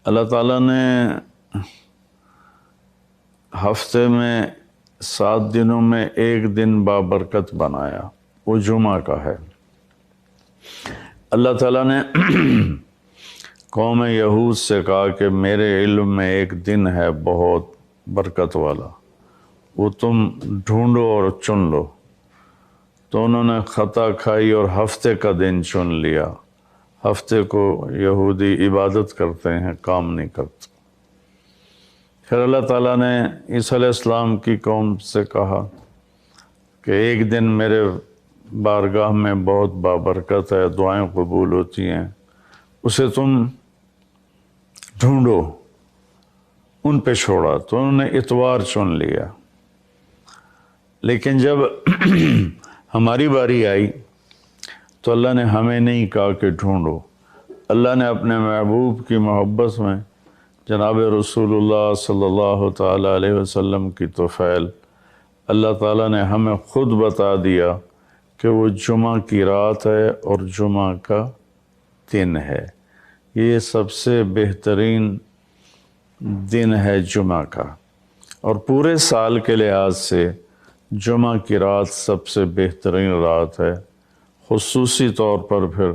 اللہ تعالیٰ نے ہفتے میں 7 دنوں میں ایک دن بابرکت بنایا، وہ جمعہ کا ہے۔ اللہ تعالیٰ نے قوم یہود سے کہا کہ میرے علم میں ایک دن ہے بہت برکت والا، وہ تم ڈھونڈو اور چن لو۔ تو انہوں نے خطا کھائی اور ہفتے کا دن چن لیا۔ ہفتے کو یہودی عبادت کرتے ہیں، کام نہیں کرتے۔ پھر اللہ تعالیٰ نے عیسیٰ علیہ السلام کی قوم سے کہا کہ ایک دن میرے بارگاہ میں بہت بابرکت ہے، دعائیں قبول ہوتی ہیں، اسے تم ڈھونڈو۔ ان پہ چھوڑا تو انہوں نے اتوار چن لیا۔ لیکن جب ہماری باری آئی تو اللہ نے ہمیں نہیں کہا کہ ڈھونڈو۔ اللہ نے اپنے محبوب کی محبت میں جناب رسول اللہ صلی اللہ تعالیٰ علیہ وسلم کی طفیل اللہ تعالیٰ نے ہمیں خود بتا دیا کہ وہ جمعہ کی رات ہے اور جمعہ کا دن ہے۔ یہ سب سے بہترین دن ہے جمعہ کا، اور پورے سال کے لحاظ سے جمعہ کی رات سب سے بہترین رات ہے۔ خصوصی طور پر پھر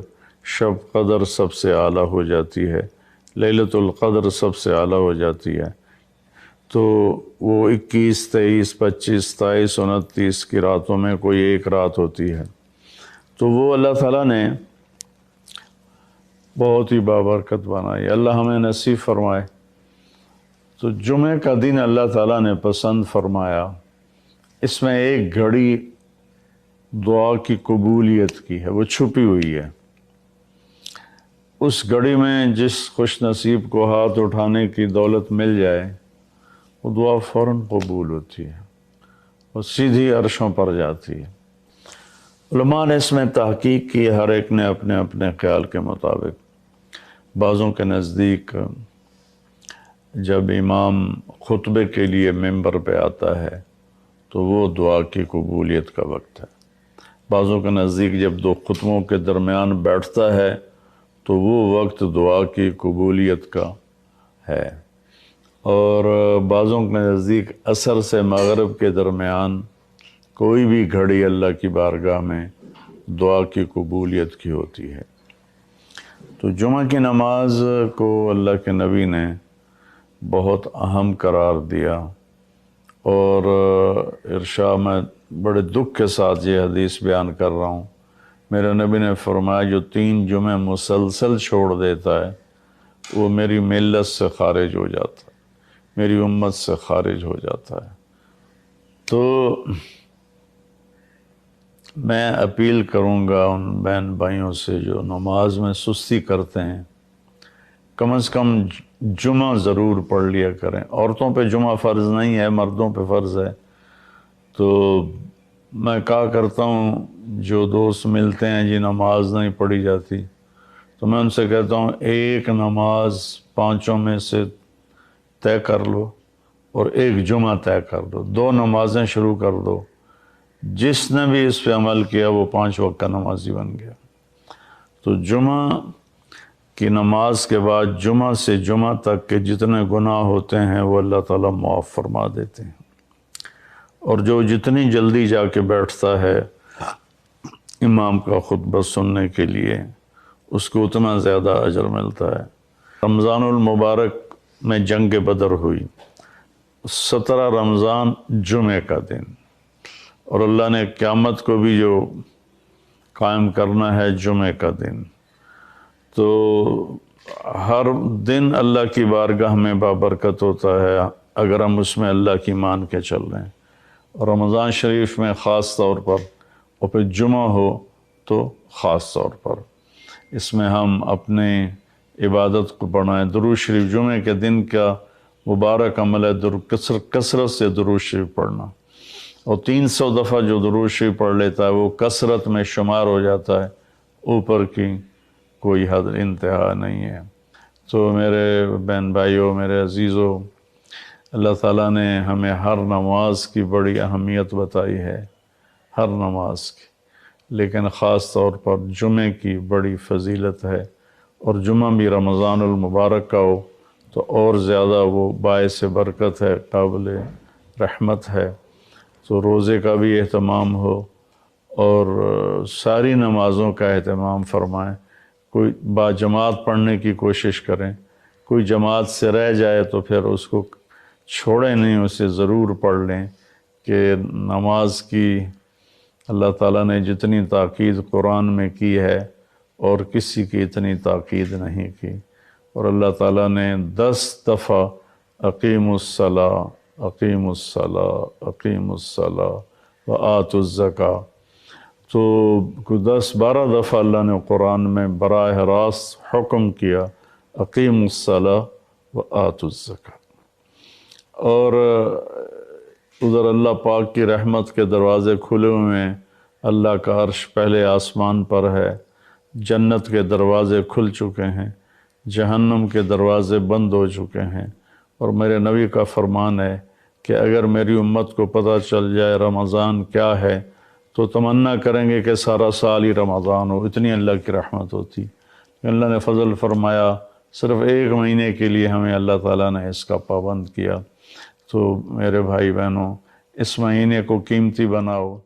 شب قدر سب سے اعلیٰ ہو جاتی ہے، لیلۃ القدر سب سے اعلیٰ ہو جاتی ہے۔ تو وہ 21، 23، 25، 27، 29 کی راتوں میں کوئی ایک رات ہوتی ہے، تو وہ اللہ تعالیٰ نے بہت ہی بابرکت بنائی۔ اللہ ہمیں نصیب فرمائے۔ تو جمعہ کا دن اللہ تعالیٰ نے پسند فرمایا۔ اس میں ایک گھڑی دعا کی قبولیت کی ہے، وہ چھپی ہوئی ہے۔ اس گھڑی میں جس خوش نصیب کو ہاتھ اٹھانے کی دولت مل جائے، وہ دعا فوراً قبول ہوتی ہے، وہ سیدھی عرشوں پر جاتی ہے۔ علماء نے اس میں تحقیق کی، ہر ایک نے اپنے اپنے خیال کے مطابق۔ بعضوں کے نزدیک جب امام خطبے کے لیے ممبر پہ آتا ہے تو وہ دعا کی قبولیت کا وقت ہے۔ بعضوں کے نزدیک جب دو خطبوں کے درمیان بیٹھتا ہے تو وہ وقت دعا کی قبولیت کا ہے۔ اور بعضوں کے نزدیک عصر سے مغرب کے درمیان کوئی بھی گھڑی اللہ کی بارگاہ میں دعا کی قبولیت کی ہوتی ہے۔ تو جمعہ کی نماز کو اللہ کے نبی نے بہت اہم قرار دیا، اور ارشاد میں بڑے دکھ کے ساتھ یہ حدیث بیان کر رہا ہوں۔ میرے نبی نے فرمایا جو 3 جمعے مسلسل چھوڑ دیتا ہے وہ میری ملت سے خارج ہو جاتا ہے، میری امت سے خارج ہو جاتا ہے۔ تو میں اپیل کروں گا ان بہن بھائیوں سے جو نماز میں سستی کرتے ہیں، کم از کم جمعہ ضرور پڑھ لیا کریں۔ عورتوں پہ جمعہ فرض نہیں ہے، مردوں پہ فرض ہے۔ تو میں کہا کرتا ہوں جو دوست ملتے ہیں جی نماز نہیں پڑھی جاتی، تو میں ان سے کہتا ہوں ایک نماز 5 میں سے طے کر لو اور ایک جمعہ طے کر دو، 2 نمازیں شروع کر دو۔ جس نے بھی اس پہ عمل کیا وہ 5 وقت کا نمازی بن گیا۔ تو جمعہ کی نماز کے بعد جمعہ سے جمعہ تک کے جتنے گناہ ہوتے ہیں وہ اللہ تعالیٰ معاف فرما دیتے ہیں، اور جو جتنی جلدی جا کے بیٹھتا ہے امام کا خطبہ سننے کے لیے اس کو اتنا زیادہ اجر ملتا ہے۔ رمضان المبارک میں جنگ بدر ہوئی، 17 رمضان جمعے کا دن، اور اللہ نے قیامت کو بھی جو قائم کرنا ہے جمعے کا دن۔ تو ہر دن اللہ کی بارگاہ میں بابرکت ہوتا ہے اگر ہم اس میں اللہ کی مان کے چل رہے ہیں، اور رمضان شریف میں خاص طور پر، اور پھر جمعہ ہو تو خاص طور پر اس میں ہم اپنے عبادت کو بڑھائیں۔ درود شریف جمعے کے دن کا مبارک عمل ہے، کثرت سے درود شریف پڑھنا، اور 300 دفعہ جو درود شریف پڑھ لیتا ہے وہ کثرت میں شمار ہو جاتا ہے، اوپر کی کوئی حد انتہا نہیں ہے۔ تو میرے بہن بھائیوں، میرے عزیزوں، اللہ تعالیٰ نے ہمیں ہر نماز کی بڑی اہمیت بتائی ہے، ہر نماز کی، لیکن خاص طور پر جمعے کی بڑی فضیلت ہے، اور جمعہ بھی رمضان المبارک کا ہو تو اور زیادہ وہ باعث برکت ہے، قابل رحمت ہے۔ تو روزے کا بھی اہتمام ہو اور ساری نمازوں کا اہتمام فرمائیں، کوئی با جماعت پڑھنے کی کوشش کریں، کوئی جماعت سے رہ جائے تو پھر اس کو چھوڑیں نہیں، اسے ضرور پڑھ لیں کہ نماز کی اللہ تعالیٰ نے جتنی تاکید قرآن میں کی ہے اور کسی کی اتنی تاکید نہیں کی۔ اور اللہ تعالیٰ نے 10 دفعہ اقیم الصلاۃ، اقیم الصلاۃ، اقیم الصلاۃ وآتوا الزکاۃ، تو 10-12 دفعہ اللہ نے قرآن میں براہ راست حکم کیا اقیم الصلاۃ وآتوا الزکاۃ۔ اور ادھر اللہ پاک کی رحمت کے دروازے کھلے ہوئے ہیں، اللہ کا عرش پہلے آسمان پر ہے، جنت کے دروازے کھل چکے ہیں، جہنم کے دروازے بند ہو چکے ہیں۔ اور میرے نبی کا فرمان ہے کہ اگر میری امت کو پتہ چل جائے رمضان کیا ہے تو تمنا کریں گے کہ سارا سال ہی رمضان ہو، اتنی اللہ کی رحمت ہوتی۔ اللہ نے فضل فرمایا، صرف 1 مہینے کے لیے ہمیں اللہ تعالیٰ نے اس کا پابند کیا۔ تو میرے بھائی بہنوں، اس مہینے کو قیمتی بناؤ۔